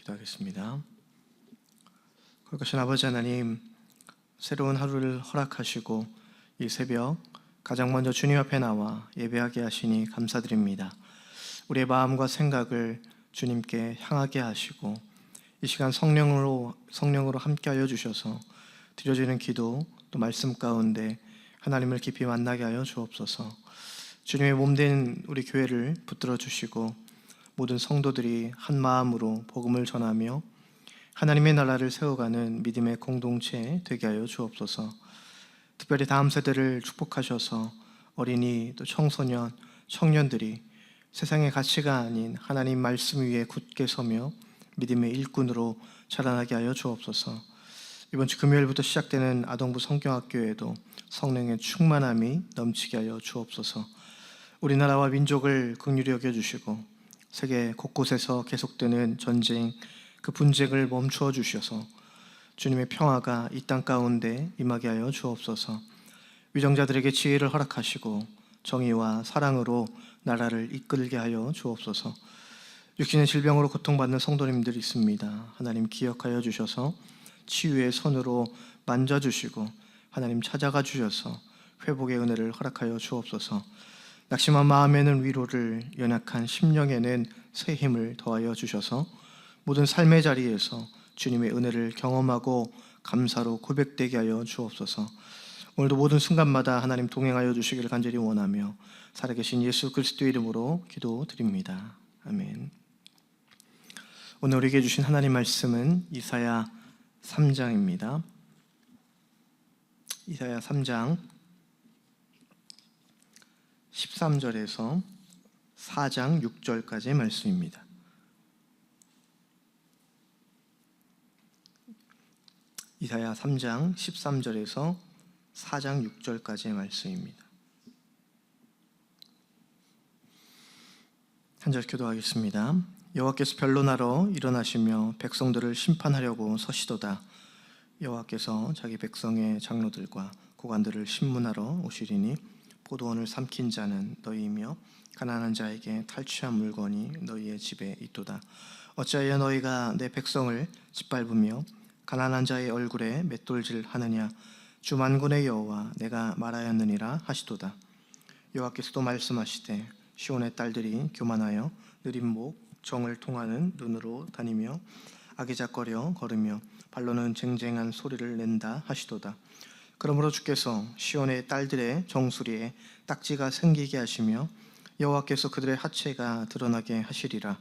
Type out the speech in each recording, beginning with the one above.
기도하겠습니다. 거룩하신 아버지 하나님, 새로운 하루를 허락하시고 이 새벽 가장 먼저 주님 앞에 나와 예배하게 하시니 감사드립니다. 우리의 마음과 생각을 주님께 향하게 하시고 이 시간 성령으로 함께하여 주셔서 드려지는 기도 또 말씀 가운데 하나님을 깊이 만나게 하여 주옵소서. 주님의 몸된 우리 교회를 붙들어 주시고 모든 성도들이 한 마음으로 복음을 전하며 하나님의 나라를 세워가는 믿음의 공동체 되게 하여 주옵소서. 특별히 다음 세대를 축복하셔서 어린이 또 청소년, 청년들이 세상의 가치가 아닌 하나님 말씀 위에 굳게 서며 믿음의 일꾼으로 자라나게 하여 주옵소서. 이번 주 금요일부터 시작되는 아동부 성경학교에도 성령의 충만함이 넘치게 하여 주옵소서. 우리나라와 민족을 긍휼히 여겨주시고 세계 곳곳에서 계속되는 전쟁, 그 분쟁을 멈추어 주셔서 주님의 평화가 이 땅 가운데 임하게 하여 주옵소서. 위정자들에게 지혜를 허락하시고 정의와 사랑으로 나라를 이끌게 하여 주옵소서. 육신의 질병으로 고통받는 성도님들이 있습니다. 하나님 기억하여 주셔서 치유의 손으로 만져주시고 하나님 찾아가 주셔서 회복의 은혜를 허락하여 주옵소서. 낙심한 마음에는 위로를, 연약한 심령에는 새 힘을 더하여 주셔서 모든 삶의 자리에서 주님의 은혜를 경험하고 감사로 고백되게 하여 주옵소서. 오늘도 모든 순간마다 하나님 동행하여 주시기를 간절히 원하며 살아계신 예수 그리스도의 이름으로 기도드립니다. 아멘. 오늘 우리에게 주신 하나님 말씀은 이사야 3장입니다. 이사야 3장 13절에서 4장 6절까지의 말씀입니다. 이사야 3장 13절에서 4장 6절까지의 말씀입니다. 한 절 교도하겠습니다. 여호와께서 변론하러 일어나시며 백성들을 심판하려고 서시도다. 여호와께서 자기 백성의 장로들과 고관들을 심문하러 오시리니 포도원을 삼킨 자는 너희이며 가난한 자에게 탈취한 물건이 너희의 집에 있도다. 어찌하여 너희가 내 백성을 짓밟으며 가난한 자의 얼굴에 맷돌질 하느냐. 주 만군의 여호와 내가 말하였느니라 하시도다. 여호와께서도 말씀하시되 시온의 딸들이 교만하여 느린 목 정을 통하는 눈으로 다니며 아기작거려 걸으며 발로는 쟁쟁한 소리를 낸다 하시도다. 그러므로 주께서 시온의 딸들의 정수리에 딱지가 생기게 하시며 여호와께서 그들의 하체가 드러나게 하시리라.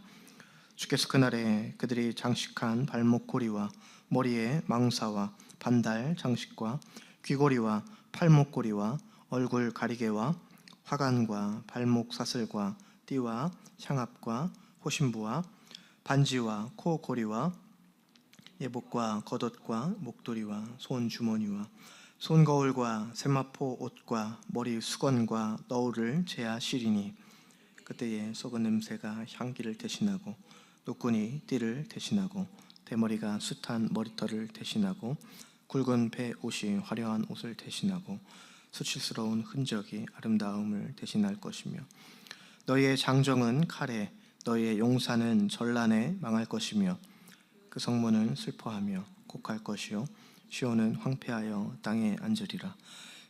주께서 그날에 그들이 장식한 발목고리와 머리에 망사와 반달 장식과 귀고리와 팔목고리와 얼굴 가리개와 화관과 발목 사슬과 띠와 향압과 호신부와 반지와 코고리와 예복과 겉옷과 목도리와 손주머니와 손거울과 세마포 옷과 머리 수건과 너울을 제하시리니 그때에 썩은 냄새가 향기를 대신하고 노끈이 띠를 대신하고 대머리가 숱한 머리털을 대신하고 굵은 배 옷이 화려한 옷을 대신하고 수치스러운 흔적이 아름다움을 대신할 것이며 너희의 장정은 칼에 너희의 용사는 전란에 망할 것이며 그 성문은 슬퍼하며 곡할 것이요 시온은 황폐하여 땅에 앉으리라.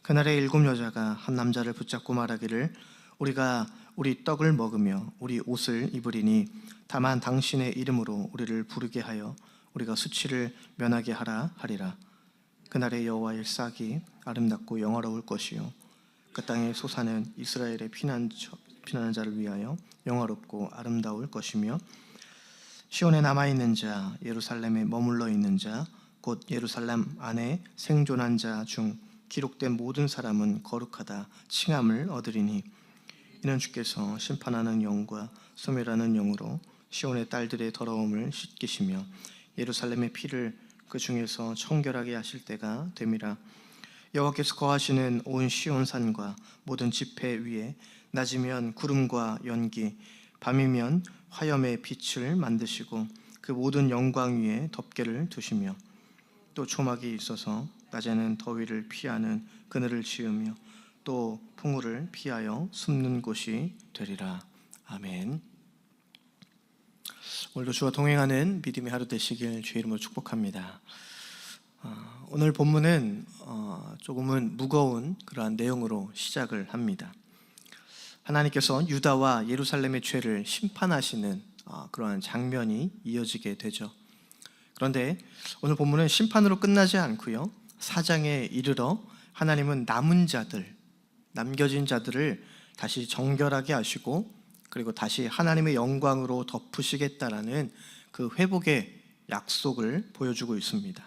그날에 7 여자가 한 남자를 붙잡고 말하기를 우리가 우리 떡을 먹으며 우리 옷을 입으리니 다만 당신의 이름으로 우리를 부르게 하여 우리가 수치를 면하게 하라 하리라. 그날에 여호와의 싹이 아름답고 영화로울 것이요 그 땅의 소사는 이스라엘의 피난한 자를 위하여 영화롭고 아름다울 것이며 시온에 남아있는 자 예루살렘에 머물러 있는 자 곧 예루살렘 안에 생존한 자 중 기록된 모든 사람은 거룩하다 칭함을 얻으리니 이는 주께서 심판하는 영과 소멸하는 영으로 시온의 딸들의 더러움을 씻기시며 예루살렘의 피를 그 중에서 청결하게 하실 때가 됨이라. 여호와께서 거하시는 온 시온산과 모든 지폐 위에 낮이면 구름과 연기 밤이면 화염의 빛을 만드시고 그 모든 영광 위에 덮개를 두시며 또 초막이 있어서 낮에는 더위를 피하는 그늘을 지으며 또 풍우를 피하여 숨는 곳이 되리라. 아멘. 오늘도 주와 동행하는 믿음의 하루 되시길 주의 이름으로 축복합니다. 오늘 본문은 조금은 무거운 그러한 내용으로 시작을 합니다. 하나님께서 유다와 예루살렘의 죄를 심판하시는 그러한 장면이 이어지게 되죠. 그런데 오늘 본문은 심판으로 끝나지 않고요, 사장에 이르러 하나님은 남겨진 자들을 다시 정결하게 하시고, 그리고 다시 하나님의 영광으로 덮으시겠다라는 그 회복의 약속을 보여주고 있습니다.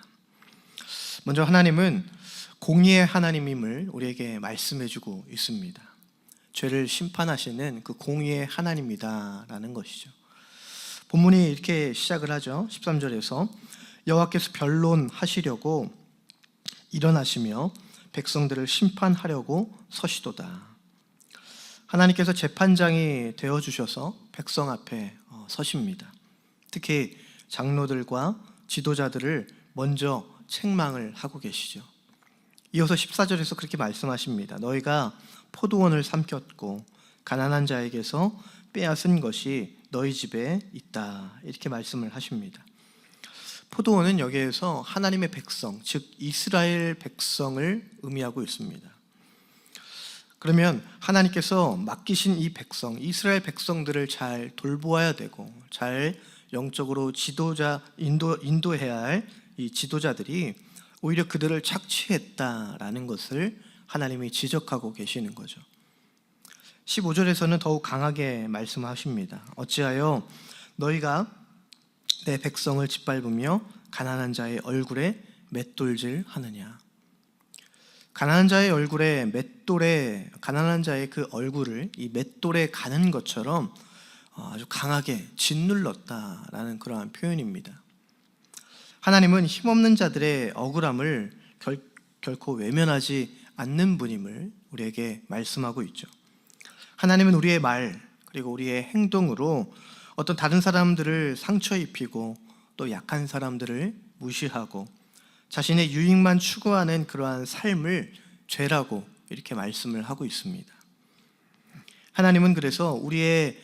먼저 하나님은 공의의 하나님임을 우리에게 말씀해주고 있습니다. 죄를 심판하시는 그 공의의 하나님이다라는 것이죠. 본문이 이렇게 시작을 하죠. 13절에서 여호와께서 변론하시려고 일어나시며 백성들을 심판하려고 서시도다. 하나님께서 재판장이 되어주셔서 백성 앞에 서십니다. 특히 장로들과 지도자들을 먼저 책망을 하고 계시죠. 이어서 14절에서 그렇게 말씀하십니다. 너희가 포도원을 삼켰고 가난한 자에게서 빼앗은 것이 너희 집에 있다, 이렇게 말씀을 하십니다. 포도원은 여기에서 하나님의 백성, 즉 이스라엘 백성을 의미하고 있습니다. 그러면 하나님께서 맡기신 이 백성, 이스라엘 백성들을 잘 돌보아야 되고, 잘 영적으로 인도해야 할 이 지도자들이 오히려 그들을 착취했다라는 것을 하나님이 지적하고 계시는 거죠. 15절에서는 더욱 강하게 말씀하십니다. 어찌하여 너희가 내 백성을 짓밟으며 가난한 자의 얼굴에 맷돌질 하느냐. 가난한 자의 얼굴에 가난한 자의 그 얼굴을 이 맷돌에 가는 것처럼 아주 강하게 짓눌렀다라는 그러한 표현입니다. 하나님은 힘없는 자들의 억울함을 결코 외면하지 않는 분임을 우리에게 말씀하고 있죠. 하나님은 우리의 말 그리고 우리의 행동으로 어떤 다른 사람들을 상처 입히고 또 약한 사람들을 무시하고 자신의 유익만 추구하는 그러한 삶을 죄라고 이렇게 말씀을 하고 있습니다. 하나님은 그래서 우리의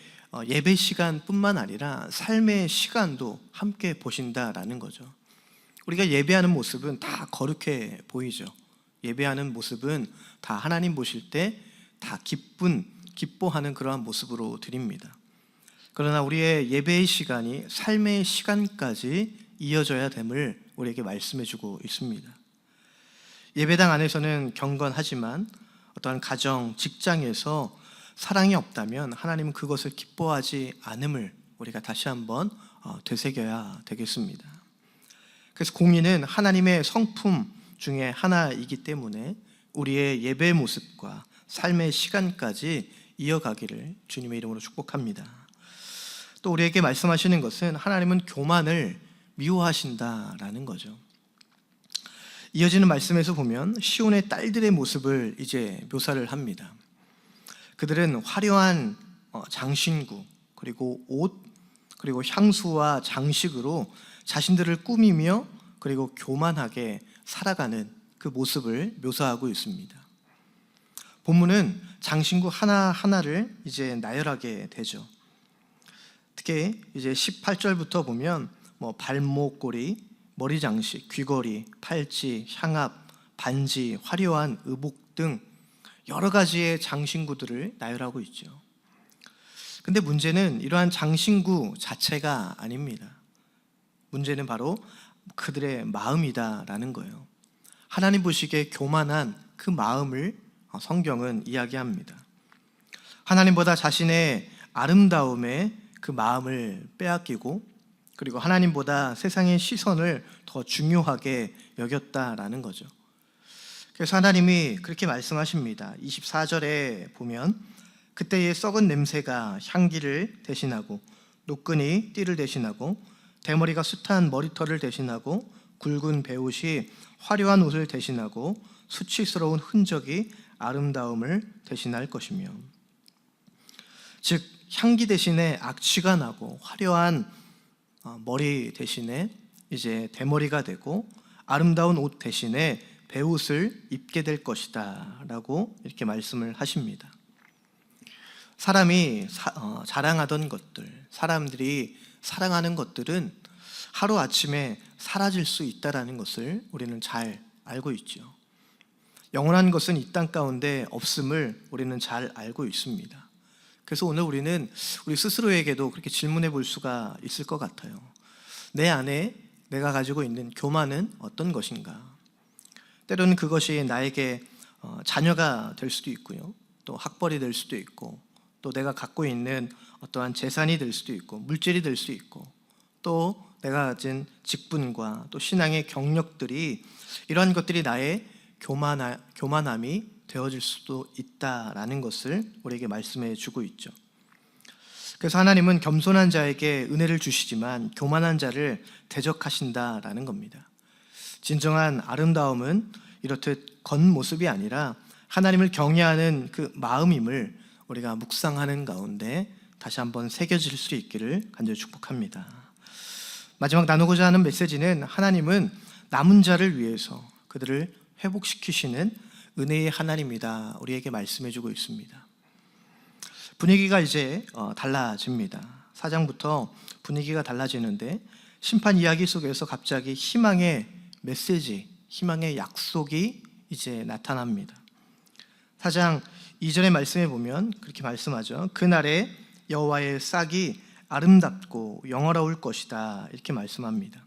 예배 시간뿐만 아니라 삶의 시간도 함께 보신다라는 거죠. 우리가 예배하는 모습은 다 거룩해 보이죠. 예배하는 모습은 다 하나님 보실 때 다 기뻐하는 그러한 모습으로 드립니다. 그러나 우리의 예배의 시간이 삶의 시간까지 이어져야 됨을 우리에게 말씀해주고 있습니다. 예배당 안에서는 경건하지만 어떠한 가정, 직장에서 사랑이 없다면 하나님은 그것을 기뻐하지 않음을 우리가 다시 한번 되새겨야 되겠습니다. 그래서 공의는 하나님의 성품 중에 하나이기 때문에 우리의 예배 모습과 삶의 시간까지 이어가기를 주님의 이름으로 축복합니다. 또 우리에게 말씀하시는 것은 하나님은 교만을 미워하신다라는 거죠. 이어지는 말씀에서 보면 시온의 딸들의 모습을 이제 묘사를 합니다. 그들은 화려한 장신구, 그리고 옷, 그리고 향수와 장식으로 자신들을 꾸미며 그리고 교만하게 살아가는 그 모습을 묘사하고 있습니다. 본문은 장신구 하나하나를 이제 나열하게 되죠. 특히 이제 18절부터 보면 발목걸이, 머리 장식, 귀걸이, 팔찌, 향압, 반지, 화려한 의복 등 여러 가지의 장신구들을 나열하고 있죠. 근데 문제는 이러한 장신구 자체가 아닙니다. 문제는 바로 그들의 마음이다라는 거예요. 하나님 보시기에 교만한 그 마음을 성경은 이야기합니다. 하나님보다 자신의 아름다움에 그 마음을 빼앗기고, 그리고 하나님보다 세상의 시선을 더 중요하게 여겼다라는 거죠. 그래서 하나님이 그렇게 말씀하십니다. 24절에 보면 그때의 썩은 냄새가 향기를 대신하고, 노끈이 띠를 대신하고, 대머리가 숱한 머리털을 대신하고, 굵은 베옷이 화려한 옷을 대신하고, 수치스러운 흔적이 아름다움을 대신할 것이며, 즉 향기 대신에 악취가 나고, 화려한 머리 대신에 이제 대머리가 되고, 아름다운 옷 대신에 베옷을 입게 될 것이다 라고 이렇게 말씀을 하십니다. 사람이 자랑하던 것들, 사람들이 사랑하는 것들은 하루아침에 사라질 수 있다는 것을 우리는 잘 알고 있죠. 영원한 것은 이 땅 가운데 없음을 우리는 잘 알고 있습니다. 그래서 오늘 우리는 우리 스스로에게도 그렇게 질문해 볼 수가 있을 것 같아요. 내 안에 내가 가지고 있는 교만은 어떤 것인가? 때로는 그것이 나에게 자녀가 될 수도 있고요, 또 학벌이 될 수도 있고, 또 내가 갖고 있는 어떠한 재산이 될 수도 있고, 물질이 될 수도 있고, 또 내가 가진 직분과 또 신앙의 경력들이, 이러한 것들이 나의 교만함이 되어질 수도 있다라는 것을 우리에게 말씀해 주고 있죠. 그래서 하나님은 겸손한 자에게 은혜를 주시지만 교만한 자를 대적하신다라는 겁니다. 진정한 아름다움은 이렇듯 겉모습이 아니라 하나님을 경외하는 그 마음임을 우리가 묵상하는 가운데 다시 한번 새겨질 수 있기를 간절히 축복합니다. 마지막 나누고자 하는 메시지는 하나님은 남은 자를 위해서 그들을 회복시키시는 은혜의 하나님이다, 우리에게 말씀해주고 있습니다. 분위기가 이제 달라집니다. 4장부터 분위기가 달라지는데 심판 이야기 속에서 갑자기 희망의 메시지, 희망의 약속이 이제 나타납니다. 4장 2절의 말씀에 보면 그렇게 말씀하죠. 그날에 여호와의 싹이 아름답고 영화로울 것이다, 이렇게 말씀합니다.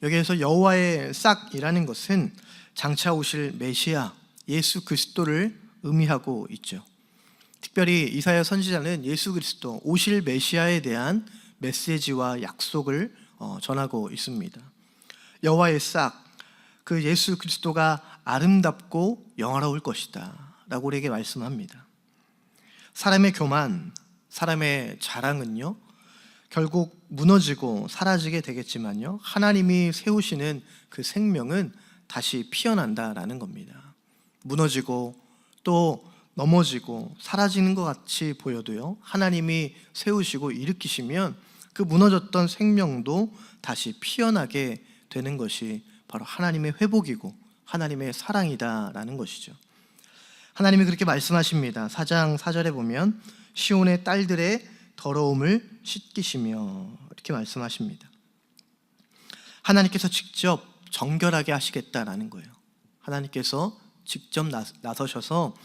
여기에서 여호와의 싹이라는 것은 장차 오실 메시아 예수 그리스도를 의미하고 있죠. 특별히 이사야 선지자는 예수 그리스도 오실 메시아에 대한 메시지와 약속을 전하고 있습니다. 여호와의 싹, 그 예수 그리스도가 아름답고 영화로울 것이다 라고 우리에게 말씀합니다. 사람의 교만, 사람의 자랑은요, 결국 무너지고 사라지게 되겠지만요, 하나님이 세우시는 그 생명은 다시 피어난다라는 겁니다. 무너지고 또 넘어지고 사라지는 것 같이 보여도요, 하나님이 세우시고 일으키시면 그 무너졌던 생명도 다시 피어나게 되는 것이 바로 하나님의 회복이고 하나님의 사랑이다라는 것이죠. 하나님이 그렇게 말씀하십니다. 4장 4절에 보면 시온의 딸들의 더러움을 씻기시며, 이렇게 말씀하십니다. 하나님께서 직접 정결하게 하시겠다라는 거예요. 하나님께서 직접 나서셔서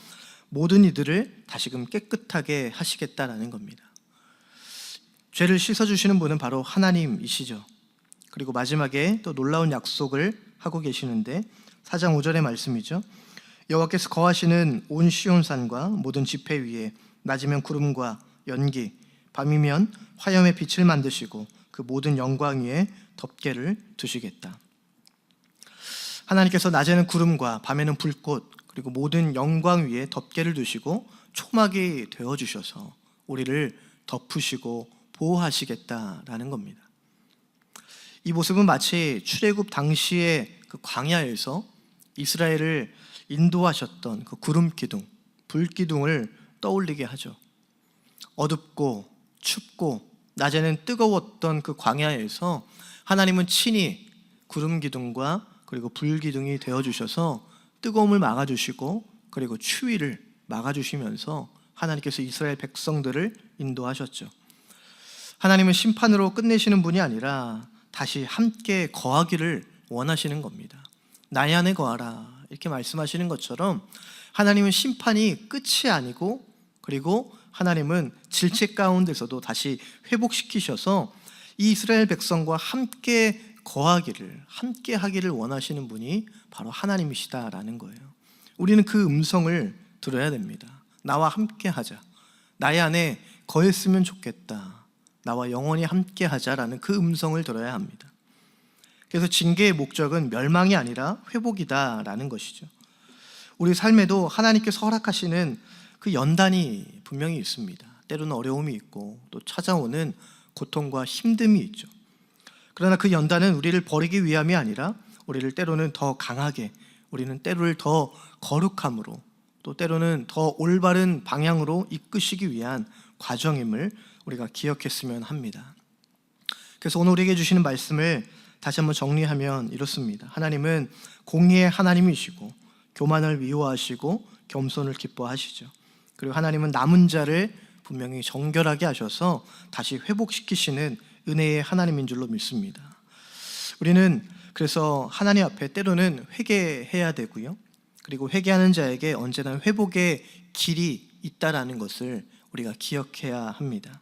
모든 이들을 다시금 깨끗하게 하시겠다라는 겁니다. 죄를 씻어주시는 분은 바로 하나님이시죠. 그리고 마지막에 또 놀라운 약속을 하고 계시는데 4장 5절의 말씀이죠. 여호와께서 거하시는 온 시온산과 모든 지폐 위에 낮이면 구름과 연기, 밤이면 화염의 빛을 만드시고 그 모든 영광 위에 덮개를 두시겠다. 하나님께서 낮에는 구름과 밤에는 불꽃, 그리고 모든 영광 위에 덮개를 두시고 초막이 되어주셔서 우리를 덮으시고 보호하시겠다라는 겁니다. 이 모습은 마치 출애굽 당시의 그 광야에서 이스라엘을 인도하셨던 그 구름 기둥, 불 기둥을 떠올리게 하죠. 어둡고 춥고 낮에는 뜨거웠던 그 광야에서 하나님은 친히 구름 기둥과 그리고 불 기둥이 되어주셔서 뜨거움을 막아주시고 그리고 추위를 막아주시면서 하나님께서 이스라엘 백성들을 인도하셨죠. 하나님은 심판으로 끝내시는 분이 아니라 다시 함께 거하기를 원하시는 겁니다. 나의 안에 거하라, 이렇게 말씀하시는 것처럼 하나님은 심판이 끝이 아니고, 그리고 하나님은 질책 가운데서도 다시 회복시키셔서 이 이스라엘 백성과 함께 거하기를, 함께 하기를 원하시는 분이 바로 하나님이시다라는 거예요. 우리는 그 음성을 들어야 됩니다. 나와 함께 하자, 나의 안에 거했으면 좋겠다, 나와 영원히 함께 하자라는 그 음성을 들어야 합니다. 그래서 징계의 목적은 멸망이 아니라 회복이다라는 것이죠. 우리 삶에도 하나님께서 허락하시는 그 연단이 분명히 있습니다. 때로는 어려움이 있고 또 찾아오는 고통과 힘듦이 있죠. 그러나 그 연단은 우리를 버리기 위함이 아니라 우리를 때로는 더 강하게, 우리는 때로를 더 거룩함으로, 또 때로는 더 올바른 방향으로 이끄시기 위한 과정임을 우리가 기억했으면 합니다. 그래서 오늘 우리에게 주시는 말씀을 다시 한번 정리하면 이렇습니다. 하나님은 공의의 하나님이시고 교만을 미워하시고 겸손을 기뻐하시죠. 그리고 하나님은 남은 자를 분명히 정결하게 하셔서 다시 회복시키시는 은혜의 하나님인 줄로 믿습니다. 우리는 그래서 하나님 앞에 때로는 회개해야 되고요. 그리고 회개하는 자에게 언제나 회복의 길이 있다라는 것을 우리가 기억해야 합니다.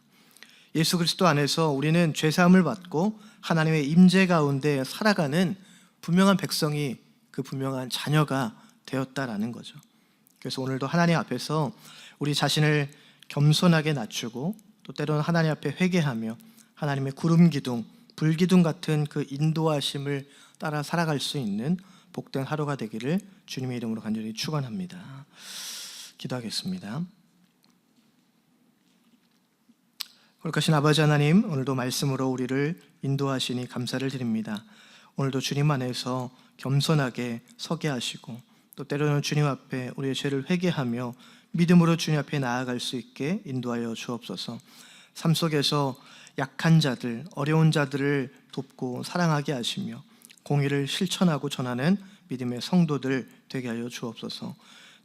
예수 그리스도 안에서 우리는 죄사함을 받고 하나님의 임재 가운데 살아가는 분명한 백성이, 그 분명한 자녀가 되었다라는 거죠. 그래서 오늘도 하나님 앞에서 우리 자신을 겸손하게 낮추고 또 때로는 하나님 앞에 회개하며 하나님의 구름 기둥, 불 기둥 같은 그 인도하심을 따라 살아갈 수 있는 복된 하루가 되기를 주님의 이름으로 간절히 축원합니다. 기도하겠습니다. 거룩하신 아버지 하나님, 오늘도 말씀으로 우리를 인도하시니 감사를 드립니다. 오늘도 주님 안에서 겸손하게 서게 하시고 또 때로는 주님 앞에 우리의 죄를 회개하며 믿음으로 주님 앞에 나아갈 수 있게 인도하여 주옵소서. 삶 속에서 약한 자들, 어려운 자들을 돕고 사랑하게 하시며 공의를 실천하고 전하는 믿음의 성도들 되게 하여 주옵소서.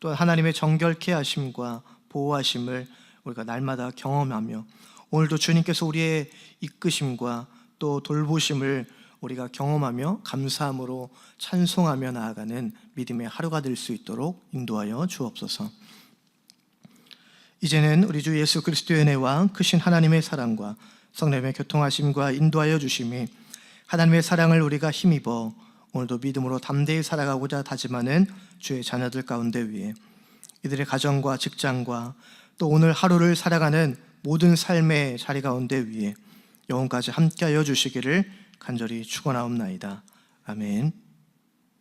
또 하나님의 정결케 하심과 보호하심을 우리가 날마다 경험하며 오늘도 주님께서 우리의 이끄심과 또 돌보심을 우리가 경험하며 감사함으로 찬송하며 나아가는 믿음의 하루가 될 수 있도록 인도하여 주옵소서. 이제는 우리 주 예수 그리스도의 은혜와 크신 하나님의 사랑과 성령의 교통하심과 인도하여 주심이 하나님의 사랑을 우리가 힘입어 오늘도 믿음으로 담대히 살아가고자 다짐하는 주의 자녀들 가운데 위에 이들의 가정과 직장과 또 오늘 하루를 살아가는 모든 삶의 자리 가운데 위에 영혼까지 함께하여 주시기를 간절히 축원하옵나이다. 아멘.